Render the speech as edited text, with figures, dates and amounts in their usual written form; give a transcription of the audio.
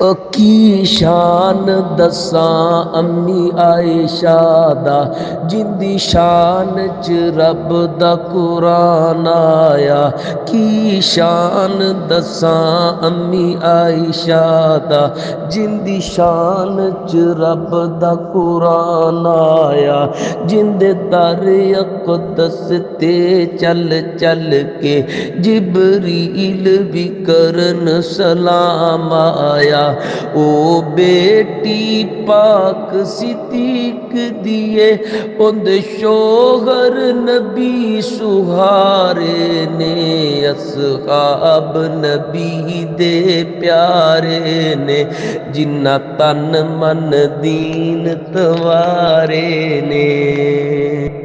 کی شان دساں امی عائشہ دا جندی شان چ رب دا قرآن آیا کی شان دساں امی عائشہ دا جندی شان چ رب دا قرآن آیا جند در اقدس تے چل چل کے جبریل بھی کرن سلام آیا او بیٹی پاک صدیق دیے اند شوہر نبی سہارے نے اصحاب نبی دے پیارے نے جنہ تن من دین توارے نے